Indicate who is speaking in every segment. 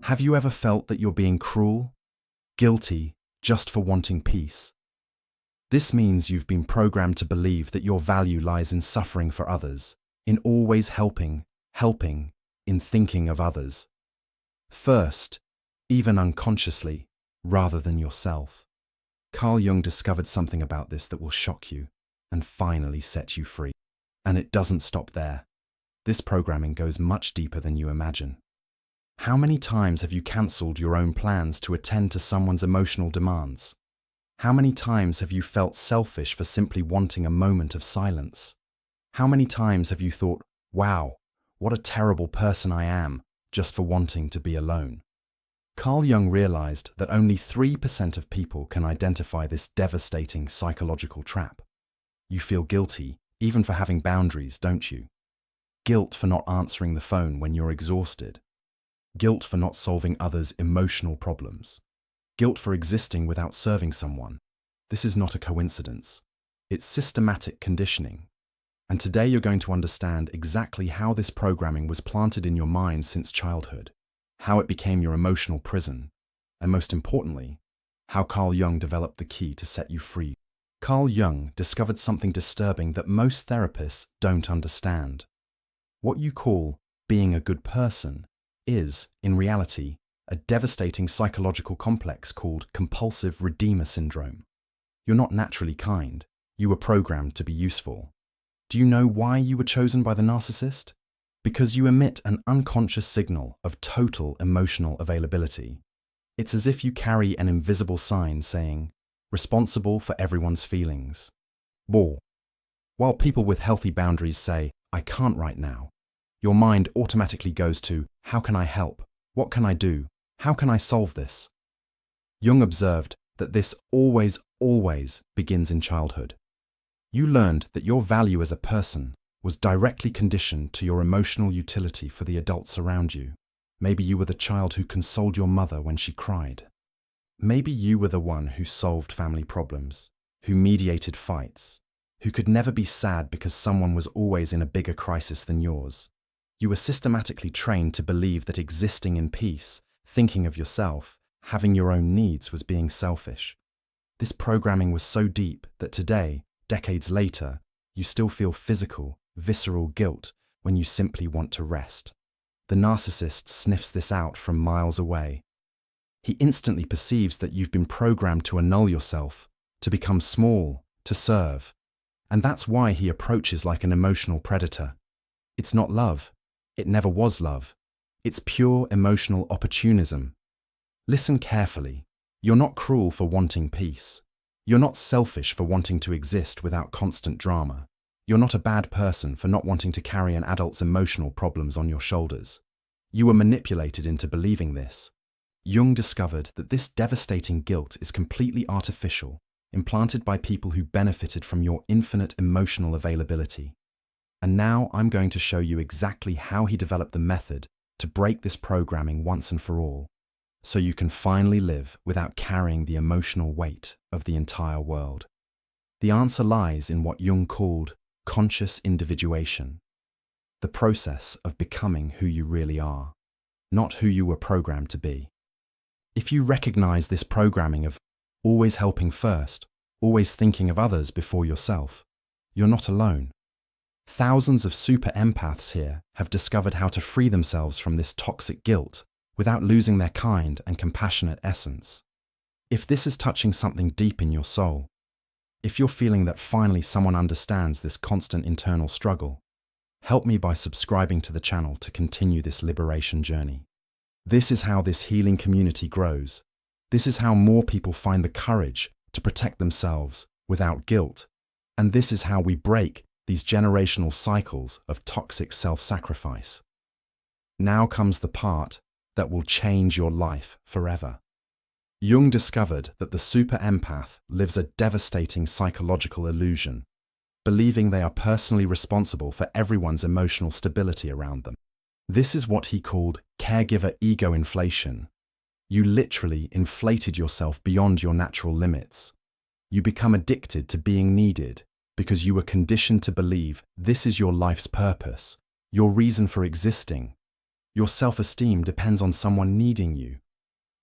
Speaker 1: Have you ever felt that you're being cruel, guilty, just for wanting peace? This means you've been programmed to believe that your value lies in suffering for others, in always helping, in thinking of others first, even unconsciously, rather than yourself. Carl Jung discovered something about this that will shock you and finally set you free. And it doesn't stop there. This programming goes much deeper than you imagine. How many times have you cancelled your own plans to attend to someone's emotional demands? How many times have you felt selfish for simply wanting a moment of silence? How many times have you thought, wow, what a terrible person I am, just for wanting to be alone? Carl Jung realized that only 3% of people can identify this devastating psychological trap. You feel guilty, even for having boundaries, don't you? Guilt for not answering the phone when you're exhausted. Guilt for not solving others' emotional problems. Guilt for existing without serving someone. This is not a coincidence. It's systematic conditioning. And today you're going to understand exactly how this programming was planted in your mind since childhood, how it became your emotional prison, and most importantly, how Carl Jung developed the key to set you free. Carl Jung discovered something disturbing that most therapists don't understand. What you call being a good person is, in reality, a devastating psychological complex called Compulsive Redeemer Syndrome. You're not naturally kind. You were programmed to be useful. Do you know why you were chosen by the narcissist? Because you emit an unconscious signal of total emotional availability. It's as if you carry an invisible sign saying, responsible for everyone's feelings. While people with healthy boundaries say, I can't right now, your mind automatically goes to, how can I help? What can I do? How can I solve this? Jung observed that this always begins in childhood. You learned that your value as a person was directly conditioned to your emotional utility for the adults around you. Maybe you were the child who consoled your mother when she cried. Maybe you were the one who solved family problems, who mediated fights, who could never be sad because someone was always in a bigger crisis than yours. You were systematically trained to believe that existing in peace, thinking of yourself, having your own needs was being selfish. This programming was so deep that today, decades later, you still feel physical, visceral guilt when you simply want to rest. The narcissist sniffs this out from miles away. He instantly perceives that you've been programmed to annul yourself, to become small, to serve. And that's why he approaches like an emotional predator. It's not love. It never was love. It's pure emotional opportunism. Listen carefully. You're not cruel for wanting peace. You're not selfish for wanting to exist without constant drama. You're not a bad person for not wanting to carry an adult's emotional problems on your shoulders. You were manipulated into believing this. Jung discovered that this devastating guilt is completely artificial, implanted by people who benefited from your infinite emotional availability. And now I'm going to show you exactly how he developed the method to break this programming once and for all, so you can finally live without carrying the emotional weight of the entire world. The answer lies in what Jung called conscious individuation, the process of becoming who you really are, not who you were programmed to be. If you recognize this programming of always helping first, always thinking of others before yourself, you're not alone. Thousands of super empaths here have discovered how to free themselves from this toxic guilt without losing their kind and compassionate essence. If this is touching something deep in your soul, if you're feeling that finally someone understands this constant internal struggle, help me by subscribing to the channel to continue this liberation journey. This is how this healing community grows. This is how more people find the courage to protect themselves without guilt. And this is how we break these generational cycles of toxic self-sacrifice. Now comes the part that will change your life forever. Jung discovered that the super empath lives a devastating psychological illusion, believing they are personally responsible for everyone's emotional stability around them. This is what he called caregiver ego inflation. You literally inflated yourself beyond your natural limits. You become addicted to being needed because you were conditioned to believe this is your life's purpose, your reason for existing. Your self-esteem depends on someone needing you.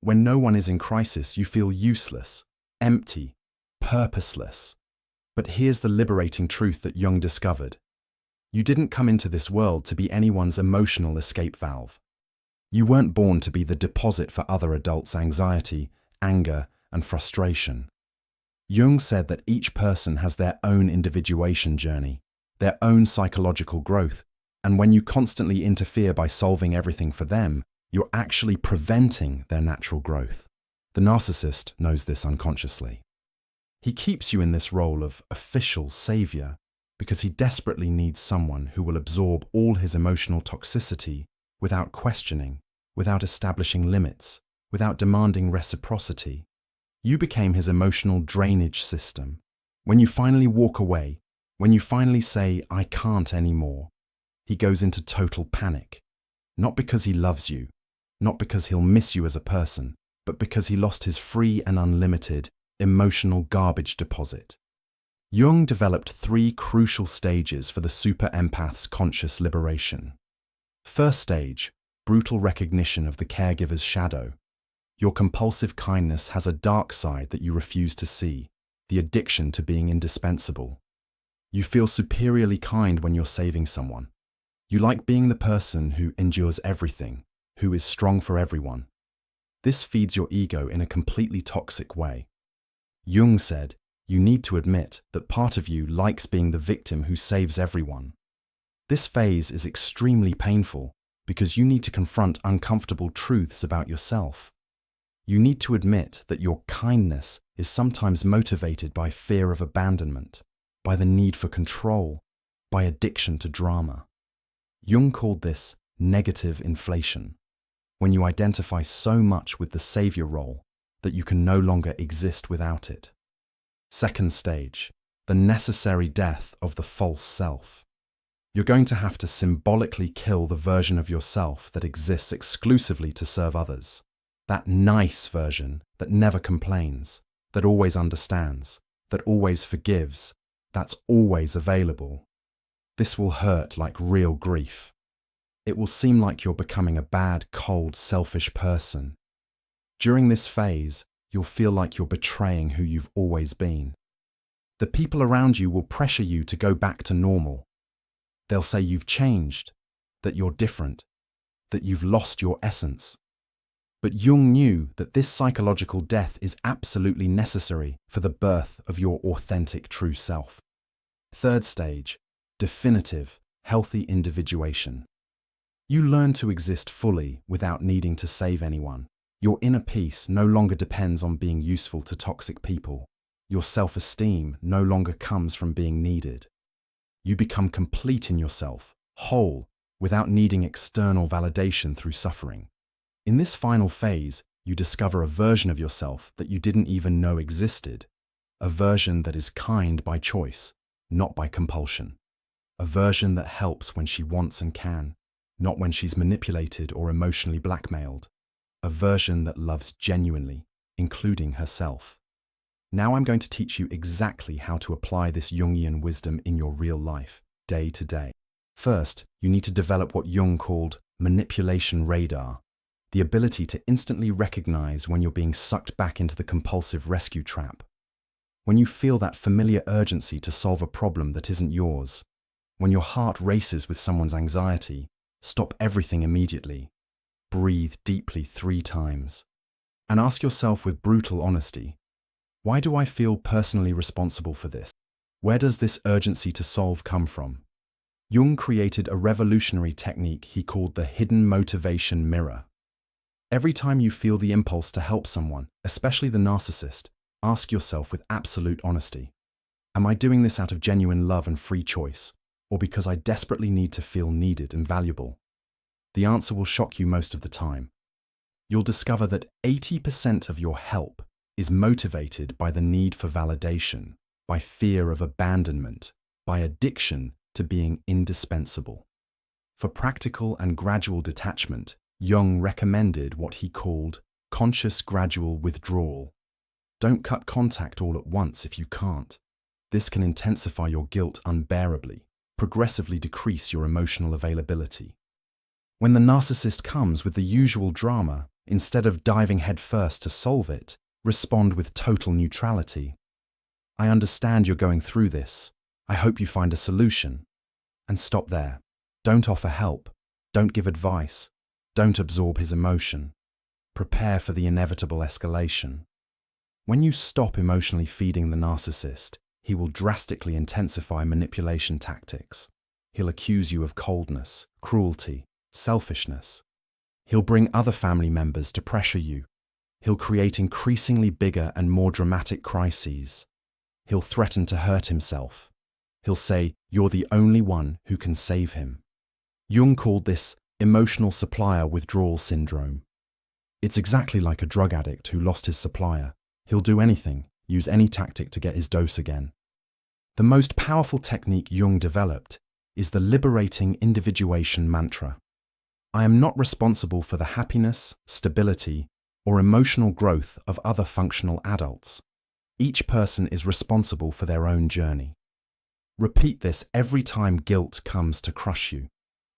Speaker 1: When no one is in crisis, you feel useless, empty, purposeless. But here's the liberating truth that Jung discovered. You didn't come into this world to be anyone's emotional escape valve. You weren't born to be the deposit for other adults' anxiety, anger, and frustration. Jung said that each person has their own individuation journey, their own psychological growth, and when you constantly interfere by solving everything for them, you're actually preventing their natural growth. The narcissist knows this unconsciously. He keeps you in this role of official savior because he desperately needs someone who will absorb all his emotional toxicity without questioning, without establishing limits, without demanding reciprocity. You became his emotional drainage system. When you finally walk away, when you finally say, "I can't anymore," he goes into total panic. Not because he loves you, not because he'll miss you as a person, but because he lost his free and unlimited emotional garbage deposit. Jung developed 3 crucial stages for the super empath's conscious liberation. First stage, brutal recognition of the caregiver's shadow. Your compulsive kindness has a dark side that you refuse to see, the addiction to being indispensable. You feel superiorly kind when you're saving someone. You like being the person who endures everything, who is strong for everyone. This feeds your ego in a completely toxic way. Jung said, you need to admit that part of you likes being the victim who saves everyone. This phase is extremely painful because you need to confront uncomfortable truths about yourself. You need to admit that your kindness is sometimes motivated by fear of abandonment, by the need for control, by addiction to drama. Jung called this negative inflation, when you identify so much with the savior role that you can no longer exist without it. Second stage, the necessary death of the false self. You're going to have to symbolically kill the version of yourself that exists exclusively to serve others. That nice version that never complains, that always understands, that always forgives, that's always available. This will hurt like real grief. It will seem like you're becoming a bad, cold, selfish person. During this phase, you'll feel like you're betraying who you've always been. The people around you will pressure you to go back to normal. They'll say you've changed, that you're different, that you've lost your essence. But Jung knew that this psychological death is absolutely necessary for the birth of your authentic true self. Third stage, definitive, healthy individuation. You learn to exist fully without needing to save anyone. Your inner peace no longer depends on being useful to toxic people. Your self-esteem no longer comes from being needed. You become complete in yourself, whole, without needing external validation through suffering. In this final phase, you discover a version of yourself that you didn't even know existed, a version that is kind by choice, not by compulsion, a version that helps when she wants and can, not when she's manipulated or emotionally blackmailed, a version that loves genuinely, including herself. Now I'm going to teach you exactly how to apply this Jungian wisdom in your real life, day to day. First, you need to develop what Jung called manipulation radar, the ability to instantly recognize when you're being sucked back into the compulsive rescue trap. When you feel that familiar urgency to solve a problem that isn't yours, when your heart races with someone's anxiety, stop everything immediately. Breathe deeply 3 times. And ask yourself with brutal honesty, why do I feel personally responsible for this? Where does this urgency to solve come from? Jung created a revolutionary technique he called the hidden motivation mirror. Every time you feel the impulse to help someone, especially the narcissist, ask yourself with absolute honesty, am I doing this out of genuine love and free choice, or because I desperately need to feel needed and valuable? The answer will shock you most of the time. You'll discover that 80% of your help is motivated by the need for validation, by fear of abandonment, by addiction to being indispensable. For practical and gradual detachment, Jung recommended what he called conscious gradual withdrawal. Don't cut contact all at once if you can't. This can intensify your guilt unbearably, progressively decrease your emotional availability. When the narcissist comes with the usual drama, instead of diving headfirst to solve it, respond with total neutrality. I understand you're going through this. I hope you find a solution. And stop there. Don't offer help. Don't give advice. Don't absorb his emotion. Prepare for the inevitable escalation. When you stop emotionally feeding the narcissist, he will drastically intensify manipulation tactics. He'll accuse you of coldness, cruelty, selfishness. He'll bring other family members to pressure you. He'll create increasingly bigger and more dramatic crises. He'll threaten to hurt himself. He'll say, "You're the only one who can save him." Jung called this emotional supplier withdrawal syndrome. It's exactly like a drug addict who lost his supplier. He'll do anything, use any tactic to get his dose again. The most powerful technique Jung developed is the liberating individuation mantra. I am not responsible for the happiness, stability, or emotional growth of other functional adults. Each person is responsible for their own journey. Repeat this every time guilt comes to crush you.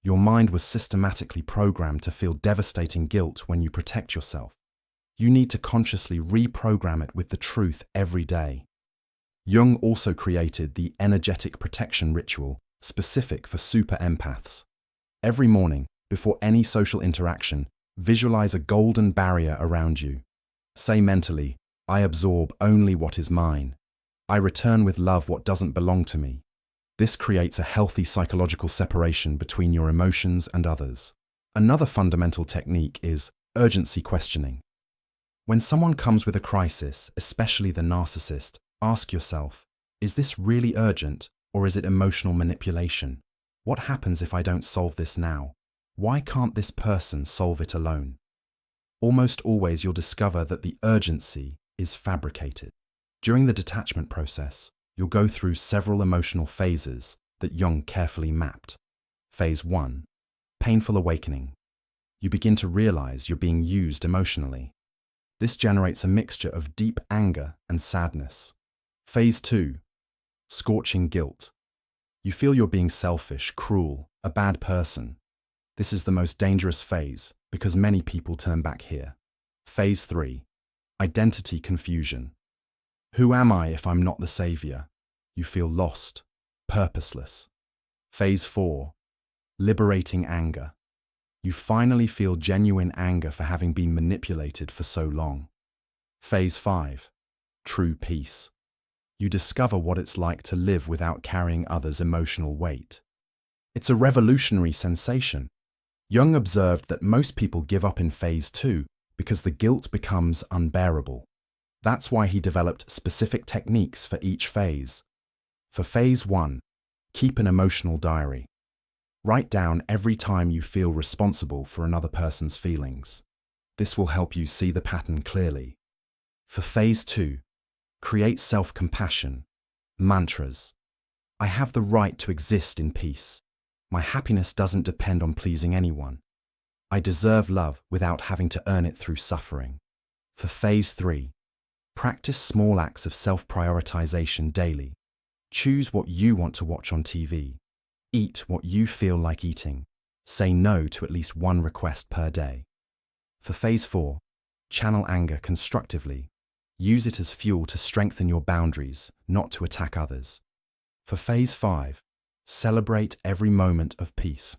Speaker 1: Your mind was systematically programmed to feel devastating guilt when you protect yourself. You need to consciously reprogram it with the truth every day. Jung also created the energetic protection ritual specific for super empaths. Every morning, before any social interaction, visualize a golden barrier around you. Say mentally, I absorb only what is mine. I return with love what doesn't belong to me. This creates a healthy psychological separation between your emotions and others. Another fundamental technique is urgency questioning. When someone comes with a crisis, especially the narcissist, ask yourself, is this really urgent or is it emotional manipulation? What happens if I don't solve this now? Why can't this person solve it alone? Almost always you'll discover that the urgency is fabricated. During the detachment process, you'll go through several emotional phases that Jung carefully mapped. Phase 1. Painful awakening. You begin to realize you're being used emotionally. This generates a mixture of deep anger and sadness. Phase 2. Scorching guilt. You feel you're being selfish, cruel, a bad person. This is the most dangerous phase because many people turn back here. Phase 3. Identity confusion. Who am I if I'm not the savior? You feel lost, purposeless. Phase 4. Liberating anger. You finally feel genuine anger for having been manipulated for so long. Phase 5. True peace. You discover what it's like to live without carrying others' emotional weight. It's a revolutionary sensation. Jung observed that most people give up in phase 2 because the guilt becomes unbearable. That's why he developed specific techniques for each phase. For phase 1, keep an emotional diary. Write down every time you feel responsible for another person's feelings. This will help you see the pattern clearly. For phase 2, create self-compassion. Mantras. I have the right to exist in peace. My happiness doesn't depend on pleasing anyone. I deserve love without having to earn it through suffering. For phase 3, practice small acts of self-prioritization daily. Choose what you want to watch on TV. Eat what you feel like eating. Say no to at least one request per day. For phase 4, channel anger constructively. Use it as fuel to strengthen your boundaries, not to attack others. For phase 5, celebrate every moment of peace.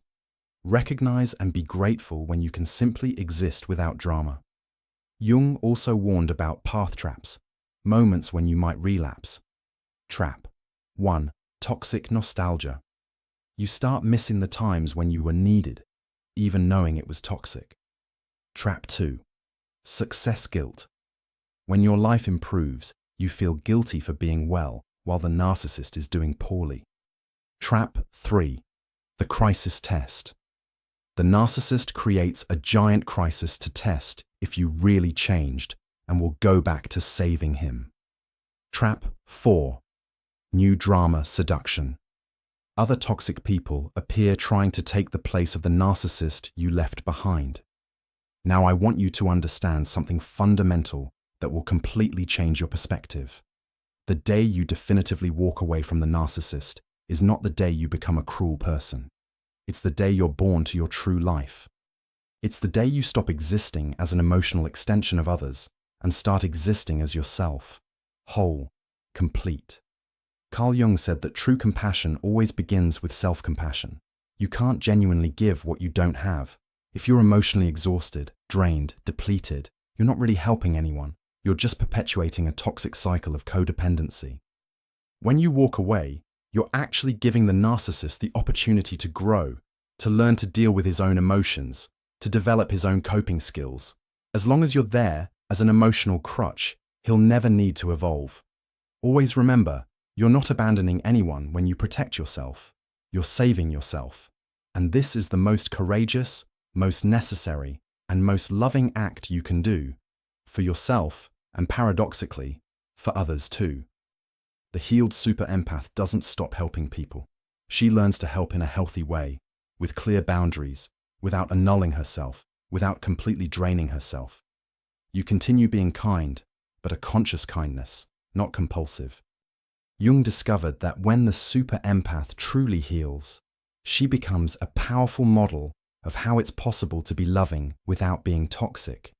Speaker 1: Recognize and be grateful when you can simply exist without drama. Jung also warned about path traps, moments when you might relapse. Trap 1. Toxic nostalgia. You start missing the times when you were needed, even knowing it was toxic. Trap 2. Success guilt. When your life improves, you feel guilty for being well while the narcissist is doing poorly. Trap 3. The crisis test. The narcissist creates a giant crisis to test if you really changed and will go back to saving him. Trap 4. New drama seduction. Other toxic people appear trying to take the place of the narcissist you left behind. Now I want you to understand something fundamental that will completely change your perspective. The day you definitively walk away from the narcissist is not the day you become a cruel person. It's the day you're born to your true life. It's the day you stop existing as an emotional extension of others and start existing as yourself, whole, complete. Carl Jung said that true compassion always begins with self-compassion. You can't genuinely give what you don't have. If you're emotionally exhausted, drained, depleted, you're not really helping anyone. You're just perpetuating a toxic cycle of codependency. When you walk away, you're actually giving the narcissist the opportunity to grow, to learn to deal with his own emotions, to develop his own coping skills. As long as you're there as an emotional crutch, he'll never need to evolve. Always remember, you're not abandoning anyone when you protect yourself. You're saving yourself. And this is the most courageous, most necessary, and most loving act you can do, for yourself and paradoxically, for others too. The healed super empath doesn't stop helping people. She learns to help in a healthy way, with clear boundaries, without annulling herself, without completely draining herself. You continue being kind, but a conscious kindness, not compulsive. Jung discovered that when the super empath truly heals, she becomes a powerful model of how it's possible to be loving without being toxic,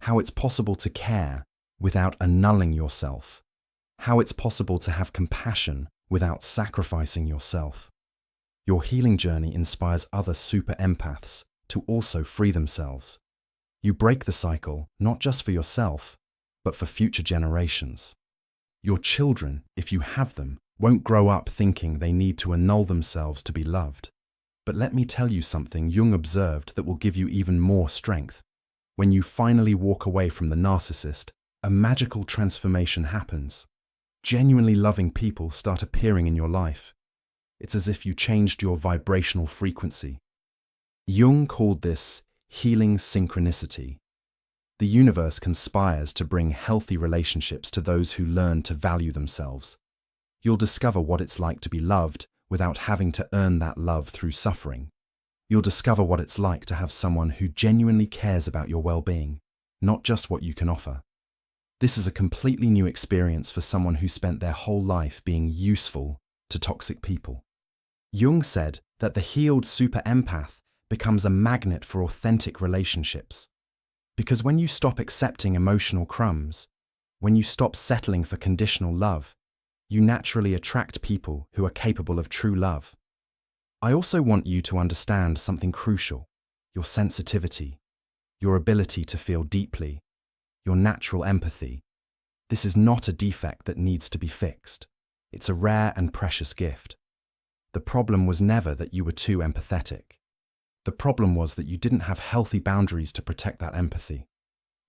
Speaker 1: how it's possible to care without annulling yourself, how it's possible to have compassion without sacrificing yourself. Your healing journey inspires other super empaths to also free themselves. You break the cycle not just for yourself, but for future generations. Your children, if you have them, won't grow up thinking they need to annul themselves to be loved. But let me tell you something Jung observed that will give you even more strength. When you finally walk away from the narcissist, a magical transformation happens. Genuinely loving people start appearing in your life. It's as if you changed your vibrational frequency. Jung called this healing synchronicity. The universe conspires to bring healthy relationships to those who learn to value themselves. You'll discover what it's like to be loved without having to earn that love through suffering. You'll discover what it's like to have someone who genuinely cares about your well-being, not just what you can offer. This is a completely new experience for someone who spent their whole life being useful to toxic people. Jung said that the healed super empath becomes a magnet for authentic relationships. Because when you stop accepting emotional crumbs, when you stop settling for conditional love, you naturally attract people who are capable of true love. I also want you to understand something crucial: your sensitivity, your ability to feel deeply, your natural empathy. This is not a defect that needs to be fixed. It's a rare and precious gift. The problem was never that you were too empathetic. The problem was that you didn't have healthy boundaries to protect that empathy.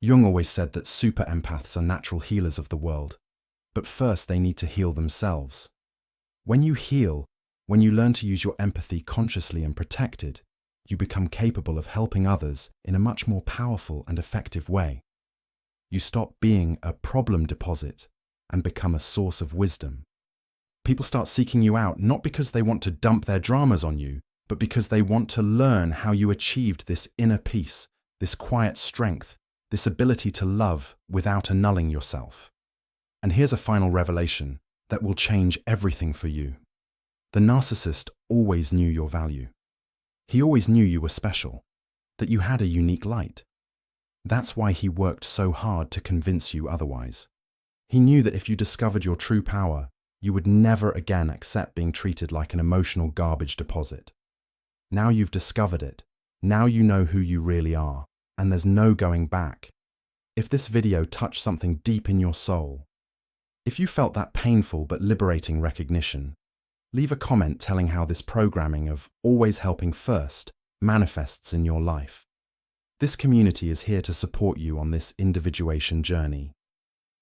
Speaker 1: Jung always said that super empaths are natural healers of the world, but first they need to heal themselves. When you heal, when you learn to use your empathy consciously and protected, you become capable of helping others in a much more powerful and effective way. You stop being a problem deposit and become a source of wisdom. People start seeking you out not because they want to dump their dramas on you, but because they want to learn how you achieved this inner peace, this quiet strength, this ability to love without annulling yourself. And here's a final revelation that will change everything for you. The narcissist always knew your value. He always knew you were special, that you had a unique light. That's why he worked so hard to convince you otherwise. He knew that if you discovered your true power, you would never again accept being treated like an emotional garbage deposit. Now you've discovered it. Now you know who you really are, and there's no going back. If this video touched something deep in your soul, if you felt that painful but liberating recognition, leave a comment telling how this programming of always helping first manifests in your life. This community is here to support you on this individuation journey.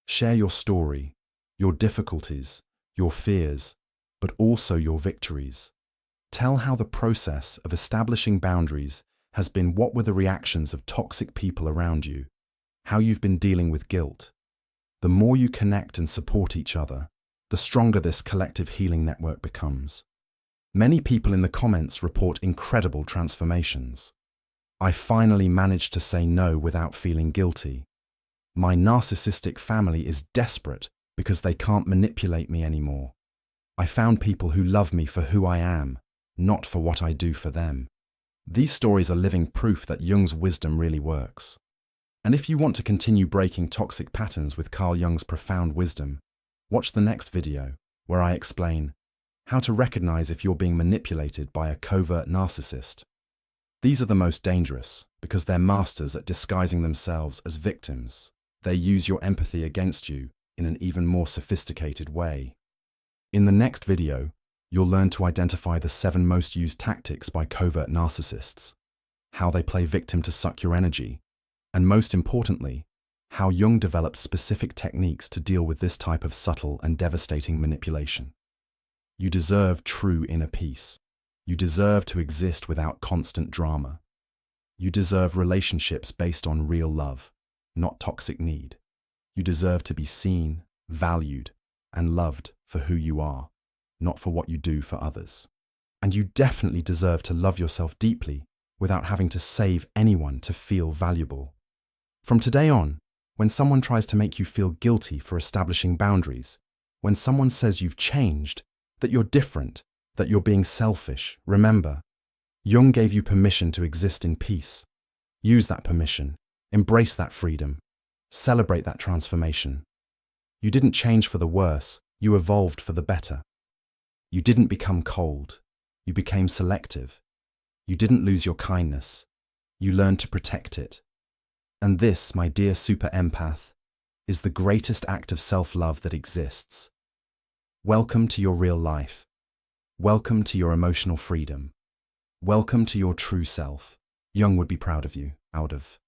Speaker 1: Share your story, your difficulties, your fears, but also your victories. Tell how the process of establishing boundaries has been what were the reactions of toxic people around you, how you've been dealing with guilt. The more you connect and support each other, the stronger this collective healing network becomes. Many people in the comments report incredible transformations. I finally managed to say no without feeling guilty. My narcissistic family is desperate because they can't manipulate me anymore. I found people who love me for who I am, not for what I do for them. These stories are living proof that Jung's wisdom really works. And if you want to continue breaking toxic patterns with Carl Jung's profound wisdom, watch the next video, where I explain how to recognize if you're being manipulated by a covert narcissist. These are the most dangerous because they're masters at disguising themselves as victims. They use your empathy against you in an even more sophisticated way. In the next video, you'll learn to identify the 7 most used tactics by covert narcissists, how they play victim to suck your energy, and most importantly, how Jung developed specific techniques to deal with this type of subtle and devastating manipulation. You deserve true inner peace. You deserve to exist without constant drama. You deserve relationships based on real love, not toxic need. You deserve to be seen, valued, and loved for who you are, not for what you do for others. And you definitely deserve to love yourself deeply without having to save anyone to feel valuable. From today on, when someone tries to make you feel guilty for establishing boundaries, when someone says you've changed, that you're different, that you're being selfish, remember, Jung gave you permission to exist in peace. Use that permission, embrace that freedom, celebrate that transformation. You didn't change for the worse, you evolved for the better. You didn't become cold, you became selective. You didn't lose your kindness, you learned to protect it. And this, my dear super empath, is the greatest act of self-love that exists. Welcome to your real life. Welcome to your emotional freedom. Welcome to your true self. Jung would be proud of you, out of